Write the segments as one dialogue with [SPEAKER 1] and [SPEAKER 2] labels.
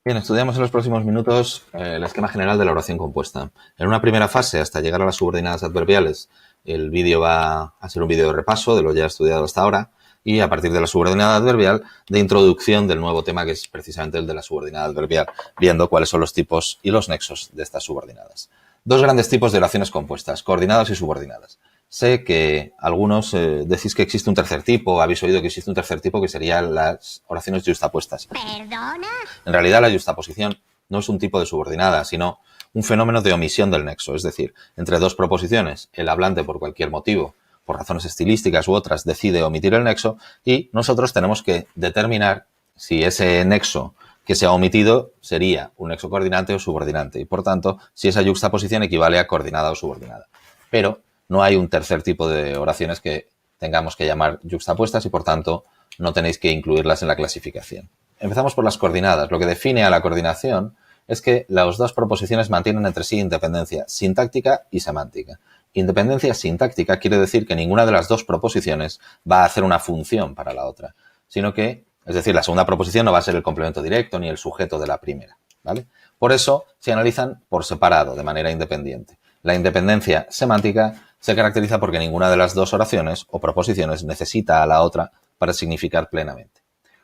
[SPEAKER 1] Bien, estudiamos en los próximos minutos el esquema general de la oración compuesta. En una primera fase, hasta llegar a las subordinadas adverbiales, el vídeo va a ser un vídeo de repaso de lo ya estudiado hasta ahora y a partir de la subordinada adverbial de introducción del nuevo tema que es precisamente el de la subordinada adverbial, viendo cuáles son los tipos y los nexos de estas subordinadas. Dos grandes tipos de oraciones compuestas, coordinadas y subordinadas. Sé que algunos decís que existe un tercer tipo, habéis oído que existe un tercer tipo que serían las oraciones yuxtapuestas.
[SPEAKER 2] ¿Perdona?
[SPEAKER 1] En realidad, la yuxtaposición no es un tipo de subordinada, sino un fenómeno de omisión del nexo, es decir, entre dos proposiciones, el hablante por cualquier motivo, por razones estilísticas u otras, decide omitir el nexo y nosotros tenemos que determinar si ese nexo que se ha omitido sería un nexo coordinante o subordinante y, por tanto, si esa yuxtaposición equivale a coordinada o subordinada. Pero no hay un tercer tipo de oraciones que tengamos que llamar yuxtapuestas y, por tanto, no tenéis que incluirlas en la clasificación. Empezamos por las coordinadas. Lo que define a la coordinación es que las dos proposiciones mantienen entre sí independencia sintáctica y semántica. Independencia sintáctica quiere decir que ninguna de las dos proposiciones va a hacer una función para la otra, sino que, es decir, la segunda proposición no va a ser el complemento directo ni el sujeto de la primera, ¿vale? Por eso se analizan por separado, de manera independiente. La independencia semántica se caracteriza porque ninguna de las dos oraciones o proposiciones necesita a la otra para significar plenamente.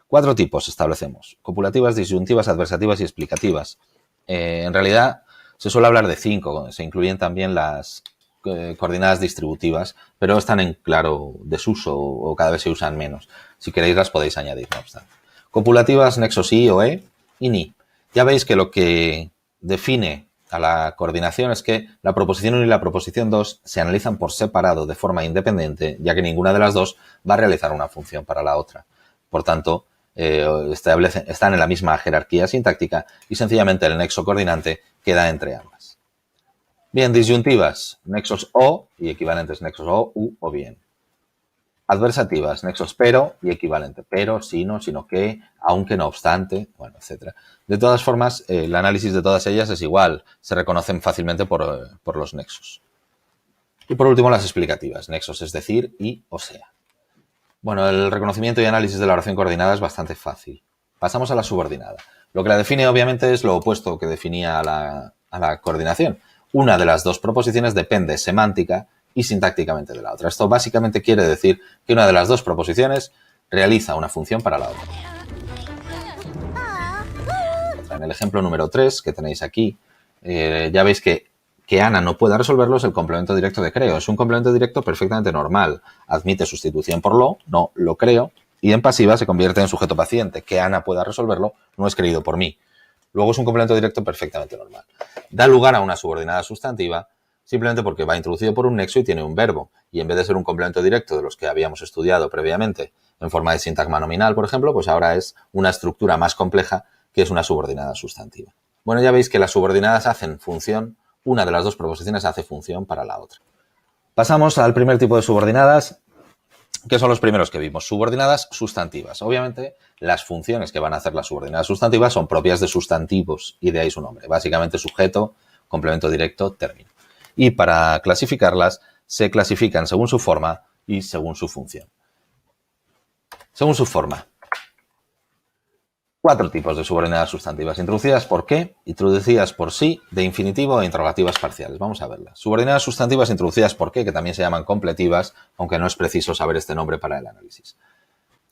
[SPEAKER 1] 4 tipos establecemos: copulativas, disyuntivas, adversativas y explicativas. En realidad se suele hablar de 5, se incluyen también las coordenadas distributivas, pero están en claro desuso o cada vez se usan menos. Si queréis las podéis añadir, no obstante. Copulativas, nexos i o e y ni. Ya veis que lo que define a la coordinación es que la proposición 1 y la proposición 2 se analizan por separado de forma independiente, ya que ninguna de las dos va a realizar una función para la otra. Por tanto, están en la misma jerarquía sintáctica y sencillamente el nexo coordinante queda entre ambas. Bien, disyuntivas, nexos o y equivalentes nexos o, u o bien. Adversativas, nexos pero y equivalente pero, sino que, aunque, no obstante, bueno, etc. De todas formas, el análisis de todas ellas es igual, se reconocen fácilmente por los nexos. Y por último, las explicativas, nexos es decir y o sea. Bueno, el reconocimiento y análisis de la oración coordinada es bastante fácil. Pasamos a la subordinada. Lo que la define, obviamente, es lo opuesto que definía a la coordinación. Una de las dos proposiciones depende semántica y sintácticamente de la otra. Esto básicamente quiere decir que una de las dos proposiciones realiza una función para la otra. En el ejemplo número 3 que tenéis aquí, ya veis que Ana no pueda resolverlo es el complemento directo de creo. Es un complemento directo perfectamente normal. Admite sustitución por lo, no lo creo, y en pasiva se convierte en sujeto paciente. Que Ana pueda resolverlo no es creído por mí. Luego es un complemento directo perfectamente normal. Da lugar a una subordinada sustantiva simplemente porque va introducido por un nexo y tiene un verbo. Y en vez de ser un complemento directo de los que habíamos estudiado previamente en forma de sintagma nominal, por ejemplo, pues ahora es una estructura más compleja que es una subordinada sustantiva. Bueno, ya veis que las subordinadas hacen función. Una de las dos proposiciones hace función para la otra. Pasamos al primer tipo de subordinadas, que son los primeros que vimos. Subordinadas sustantivas. Obviamente, las funciones que van a hacer las subordinadas sustantivas son propias de sustantivos y de ahí su nombre. Básicamente sujeto, complemento directo, término. Y para clasificarlas, se clasifican según su forma y según su función. Según su forma. 4 tipos de subordinadas sustantivas: introducidas por qué, introducidas por sí, de infinitivo e interrogativas parciales. Vamos a verlas. Subordinadas sustantivas introducidas por qué, que también se llaman completivas, aunque no es preciso saber este nombre para el análisis.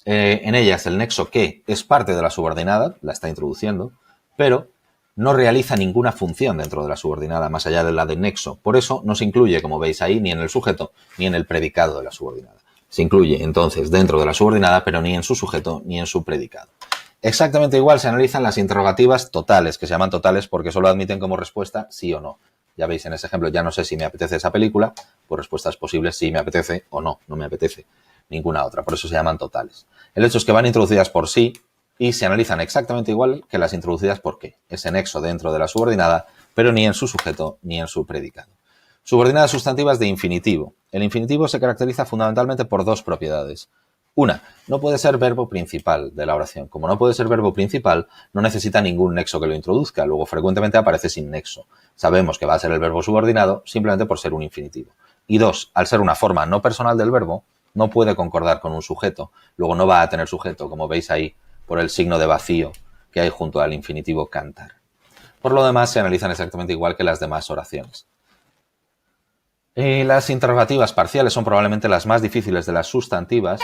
[SPEAKER 1] En ellas el nexo que es parte de la subordinada, la está introduciendo, pero no realiza ninguna función dentro de la subordinada más allá de la del nexo. Por eso no se incluye, como veis ahí, ni en el sujeto ni en el predicado de la subordinada. Se incluye entonces dentro de la subordinada, pero ni en su sujeto ni en su predicado. Exactamente igual se analizan las interrogativas totales, que se llaman totales porque solo admiten como respuesta sí o no. Ya veis en ese ejemplo, ya no sé si me apetece esa película, por respuestas posibles sí me apetece o no, no me apetece ninguna otra, por eso se llaman totales. El hecho es que van introducidas por sí y se analizan exactamente igual que las introducidas por qué. Ese nexo dentro de la subordinada, pero ni en su sujeto ni en su predicado. Subordinadas sustantivas de infinitivo. El infinitivo se caracteriza fundamentalmente por dos propiedades. Una, no puede ser verbo principal de la oración. Como no puede ser verbo principal, no necesita ningún nexo que lo introduzca. Luego, frecuentemente aparece sin nexo. Sabemos que va a ser el verbo subordinado simplemente por ser un infinitivo. Y 2, al ser una forma no personal del verbo, no puede concordar con un sujeto. Luego no va a tener sujeto, como veis ahí, por el signo de vacío que hay junto al infinitivo cantar. Por lo demás, se analizan exactamente igual que las demás oraciones. Y las interrogativas parciales son probablemente las más difíciles de las sustantivas.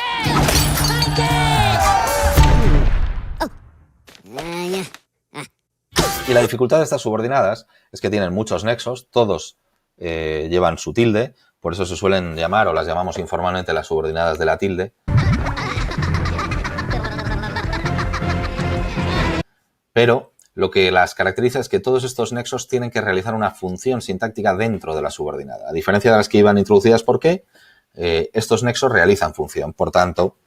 [SPEAKER 1] Y la dificultad de estas subordinadas es que tienen muchos nexos, todos llevan su tilde, por eso se suelen llamar, o las llamamos informalmente, las subordinadas de la tilde. Pero lo que las caracteriza es que todos estos nexos tienen que realizar una función sintáctica dentro de la subordinada. A diferencia de las que iban introducidas, ¿por qué? Estos nexos realizan función. Por tanto,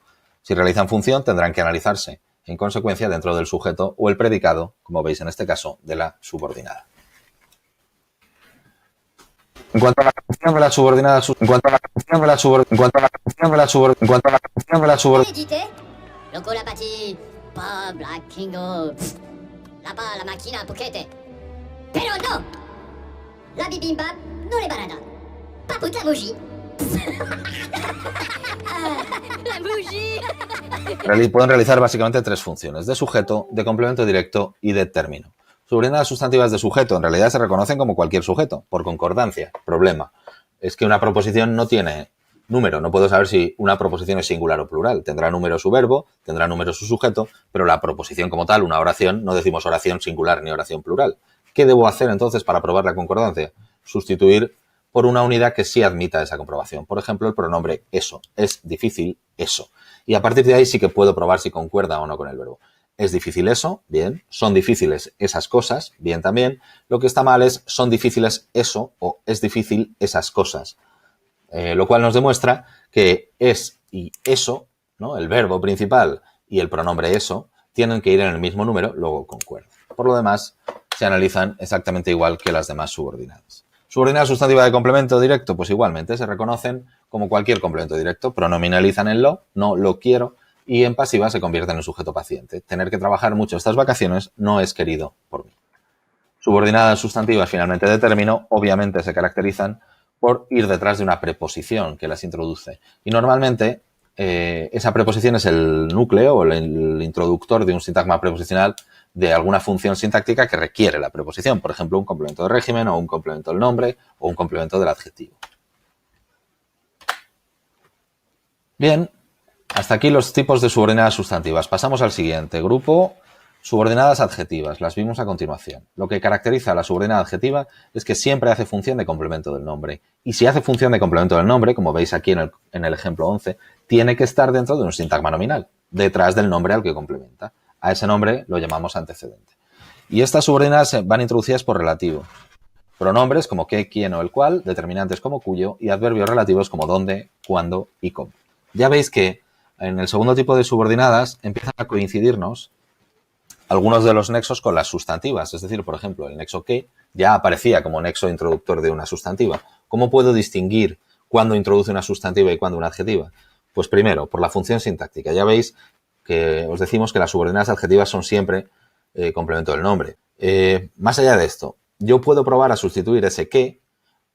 [SPEAKER 1] si realizan función, tendrán que analizarse en consecuencia dentro del sujeto o el predicado, como veis en este caso, de la subordinada. En cuanto a la función de la subordinada,
[SPEAKER 2] la máquina poquete. Pero no, la bibimbap no le barada. Pas pour la bougie. La bougie.
[SPEAKER 1] Pueden realizar básicamente tres funciones: de sujeto, de complemento directo y de término. Subordinadas sustantivas de sujeto en realidad se reconocen como cualquier sujeto, por concordancia. Problema es que una proposición no tiene número. No puedo saber si una proposición es singular o plural. Tendrá número su verbo, tendrá número su sujeto, pero la proposición como tal, una oración, no decimos oración singular ni oración plural. ¿Qué debo hacer entonces para probar la concordancia? Sustituir por una unidad que sí admita esa comprobación. Por ejemplo, el pronombre eso. Es difícil eso. Y a partir de ahí sí que puedo probar si concuerda o no con el verbo. Es difícil eso, bien. Son difíciles esas cosas, bien también. Lo que está mal es son difíciles eso o es difícil esas cosas. Lo cual nos demuestra que es y eso, ¿no? El verbo principal y el pronombre eso, tienen que ir en el mismo número, luego concuerdan. Por lo demás, se analizan exactamente igual que las demás subordinadas. Subordinada sustantiva de complemento directo, pues igualmente se reconocen como cualquier complemento directo, pronominalizan en lo, no lo quiero, y en pasiva se convierten en sujeto paciente. Tener que trabajar mucho estas vacaciones no es querido por mí. Subordinadas sustantivas finalmente de término, obviamente se caracterizan por ir detrás de una preposición que las introduce. Y normalmente esa preposición es el núcleo o el introductor de un sintagma preposicional de alguna función sintáctica que requiere la preposición. Por ejemplo, un complemento de régimen o un complemento del nombre o un complemento del adjetivo. Bien, hasta aquí los tipos de subordinadas sustantivas. Pasamos al siguiente grupo. Subordinadas adjetivas, las vimos a continuación. Lo que caracteriza a la subordinada adjetiva es que siempre hace función de complemento del nombre. Y si hace función de complemento del nombre, como veis aquí en el ejemplo 11, tiene que estar dentro de un sintagma nominal, detrás del nombre al que complementa. A ese nombre lo llamamos antecedente. Y estas subordinadas van introducidas por relativo. Pronombres como qué, quién o el cual, determinantes como cuyo y adverbios relativos como dónde, cuándo y cómo. Ya veis que en el segundo tipo de subordinadas empiezan a coincidirnos algunos de los nexos con las sustantivas. Es decir, por ejemplo, el nexo que ya aparecía como nexo introductor de una sustantiva. ¿Cómo puedo distinguir cuándo introduce una sustantiva y cuándo una adjetiva? Pues primero, por la función sintáctica. Ya veis que os decimos que las subordinadas adjetivas son siempre complemento del nombre. Más allá de esto, yo puedo probar a sustituir ese que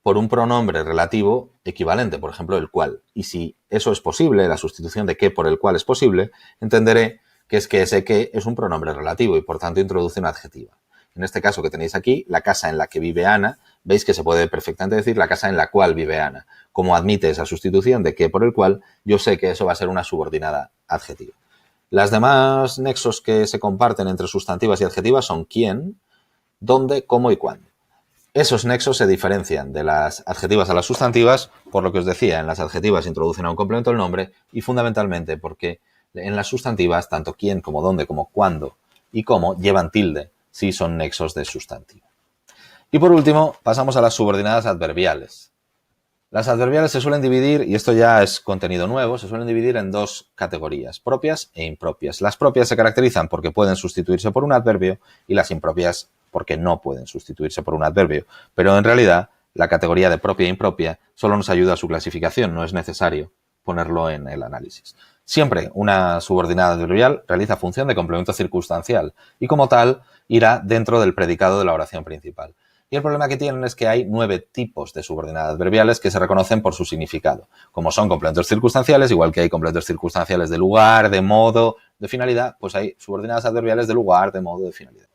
[SPEAKER 1] por un pronombre relativo equivalente, por ejemplo, el cual. Y si eso es posible, la sustitución de que por el cual es posible, entenderé que es que ese que es un pronombre relativo y por tanto introduce una adjetiva. En este caso que tenéis aquí, la casa en la que vive Ana, veis que se puede perfectamente decir la casa en la cual vive Ana. Como admite esa sustitución de que por el cual, yo sé que eso va a ser una subordinada adjetiva. Las demás nexos que se comparten entre sustantivas y adjetivas son quién, dónde, cómo y cuándo. Esos nexos se diferencian de las adjetivas a las sustantivas, por lo que os decía, en las adjetivas introducen a un complemento del nombre y fundamentalmente porque en las sustantivas, tanto quién como dónde, como cuándo y cómo llevan tilde si son nexos de sustantivo. Y por último, pasamos a las subordinadas adverbiales. Las adverbiales se suelen dividir, y esto ya es contenido nuevo, se suelen dividir en dos categorías, propias e impropias. Las propias se caracterizan porque pueden sustituirse por un adverbio y las impropias porque no pueden sustituirse por un adverbio. Pero en realidad, la categoría de propia e impropia solo nos ayuda a su clasificación, no es necesario ponerlo en el análisis. Siempre una subordinada adverbial realiza función de complemento circunstancial y como tal irá dentro del predicado de la oración principal. Y el problema que tienen es que hay 9 tipos de subordinadas adverbiales que se reconocen por su significado. Como son complementos circunstanciales, igual que hay complementos circunstanciales de lugar, de modo, de finalidad, pues hay subordinadas adverbiales de lugar, de modo, de finalidad.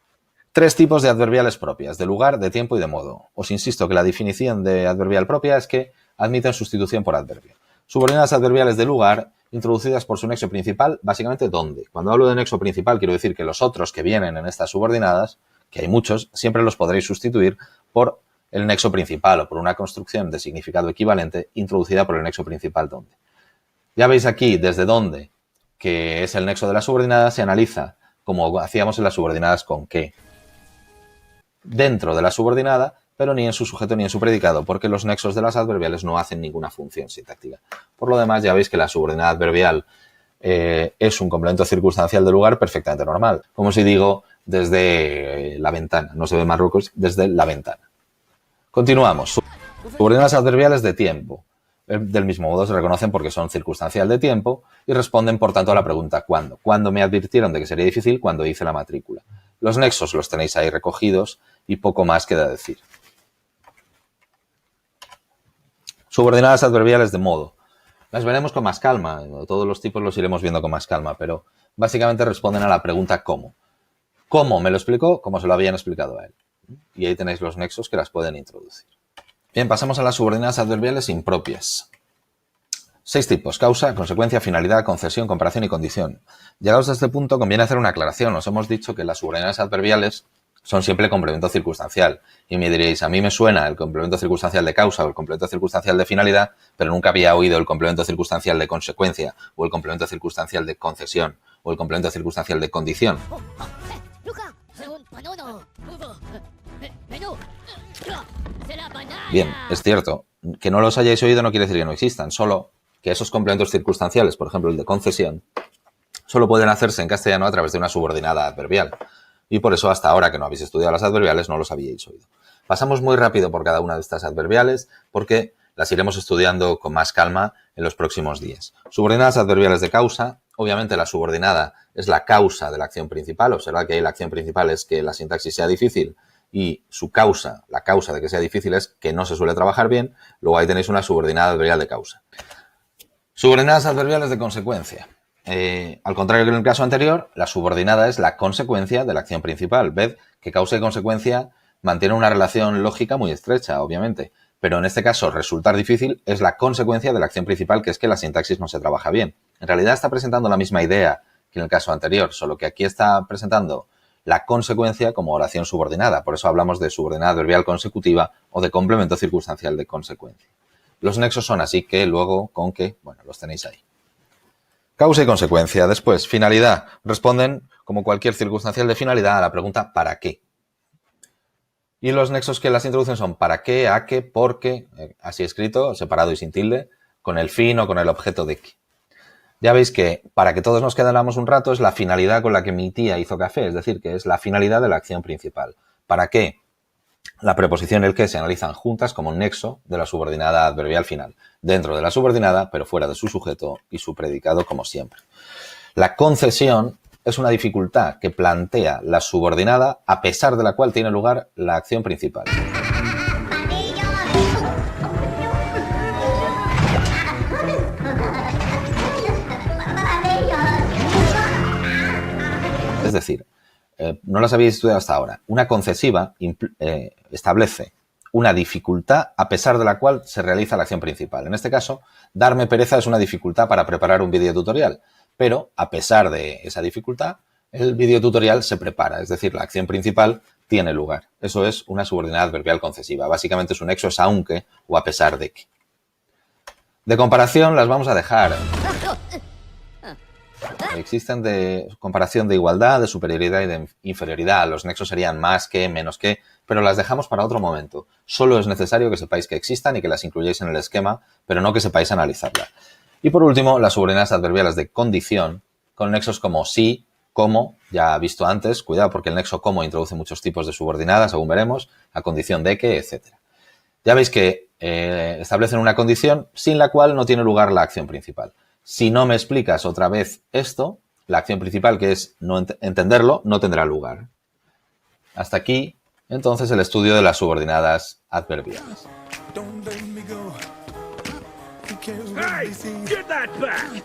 [SPEAKER 1] 3 tipos de adverbiales propias, de lugar, de tiempo y de modo. Os insisto que la definición de adverbial propia es que admiten sustitución por adverbio. Subordinadas adverbiales de lugar, introducidas por su nexo principal, básicamente ¿dónde? Cuando hablo de nexo principal quiero decir que los otros que vienen en estas subordinadas, que hay muchos, siempre los podréis sustituir por el nexo principal o por una construcción de significado equivalente introducida por el nexo principal ¿dónde? Ya veis aquí desde dónde, que es el nexo de la subordinada, se analiza como hacíamos en las subordinadas con qué. Dentro de la subordinada, pero ni en su sujeto ni en su predicado, porque los nexos de las adverbiales no hacen ninguna función sintáctica. Por lo demás, ya veis que la subordinada adverbial es un complemento circunstancial de lugar perfectamente normal. Como si digo, desde la ventana. No se ve Marruecos, desde la ventana. Continuamos. Subordinadas adverbiales de tiempo. Del mismo modo se reconocen porque son circunstancial de tiempo y responden, por tanto, a la pregunta ¿cuándo? ¿Cuándo me advirtieron de que sería difícil? Cuando hice la matrícula. Los nexos los tenéis ahí recogidos y poco más queda decir. Subordinadas adverbiales de modo. Las veremos con más calma. Todos los tipos los iremos viendo con más calma, pero básicamente responden a la pregunta ¿cómo? ¿Cómo me lo explicó? Como se lo habían explicado a él. Y ahí tenéis los nexos que las pueden introducir. Bien, pasamos a las subordinadas adverbiales impropias. 6 tipos: causa, consecuencia, finalidad, concesión, comparación y condición. Llegados a este punto conviene hacer una aclaración. Os hemos dicho que las subordinadas adverbiales son siempre complemento circunstancial. Y me diréis, a mí me suena el complemento circunstancial de causa o el complemento circunstancial de finalidad, pero nunca había oído el complemento circunstancial de consecuencia o el complemento circunstancial de concesión o el complemento circunstancial de condición. Bien, es cierto. Que no los hayáis oído no quiere decir que no existan, solo que esos complementos circunstanciales, por ejemplo el de concesión, solo pueden hacerse en castellano a través de una subordinada adverbial. Y por eso hasta ahora que no habéis estudiado las adverbiales no los habíais oído. Pasamos muy rápido por cada una de estas adverbiales porque las iremos estudiando con más calma en los próximos días. Subordinadas adverbiales de causa. Obviamente la subordinada es la causa de la acción principal. Observad que ahí la acción principal es que la sintaxis sea difícil y su causa, la causa de que sea difícil es que no se suele trabajar bien. Luego ahí tenéis una subordinada adverbial de causa. Subordinadas adverbiales de consecuencia. Al contrario que en el caso anterior, la subordinada es la consecuencia de la acción principal. Ved que causa y consecuencia mantienen una relación lógica muy estrecha, obviamente, pero en este caso resultar difícil es la consecuencia de la acción principal, que es que la sintaxis no se trabaja bien. En realidad está presentando la misma idea que en el caso anterior, solo que aquí está presentando la consecuencia como oración subordinada. Por eso hablamos de subordinada adverbial consecutiva o de complemento circunstancial de consecuencia. Los nexos son así que, luego, con que, bueno, los tenéis ahí. Causa y consecuencia. Después, finalidad. Responden, como cualquier circunstancial de finalidad, a la pregunta ¿para qué? Y los nexos que las introducen son ¿para qué?, ¿a qué?, ¿por qué?, así escrito, separado y sin tilde, con el fin o con el objeto de qué. Ya veis que, para que todos nos quedáramos un rato, es la finalidad con la que mi tía hizo café, es decir, que es la finalidad de la acción principal. ¿Para qué? La preposición y el qué se analizan juntas como un nexo de la subordinada adverbial final, dentro de la subordinada, pero fuera de su sujeto y su predicado, como siempre. La concesión es una dificultad que plantea la subordinada, a pesar de la cual tiene lugar la acción principal. Es decir, no las habéis estudiado hasta ahora. Una concesiva establece una dificultad a pesar de la cual se realiza la acción principal. En este caso, darme pereza es una dificultad para preparar un videotutorial, pero a pesar de esa dificultad, el videotutorial se prepara, es decir, la acción principal tiene lugar. Eso es una subordinada adverbial concesiva. Básicamente su nexo es aunque o a pesar de que. De comparación las vamos a dejar. Existen de comparación de igualdad, de superioridad y de inferioridad. Los nexos serían más que, menos que, pero las dejamos para otro momento. Solo es necesario que sepáis que existan y que las incluyáis en el esquema, pero no que sepáis analizarla. Y por último, las subordinadas adverbiales de condición, con nexos como sí, como, ya visto antes, cuidado porque el nexo como introduce muchos tipos de subordinadas, según veremos, a condición de que, etc. Ya veis que establecen una condición sin la cual no tiene lugar la acción principal. Si no me explicas otra vez esto, la acción principal, que es no entenderlo, no tendrá lugar. Hasta aquí, entonces, el estudio de las subordinadas adverbiales.
[SPEAKER 3] Hey, get that back!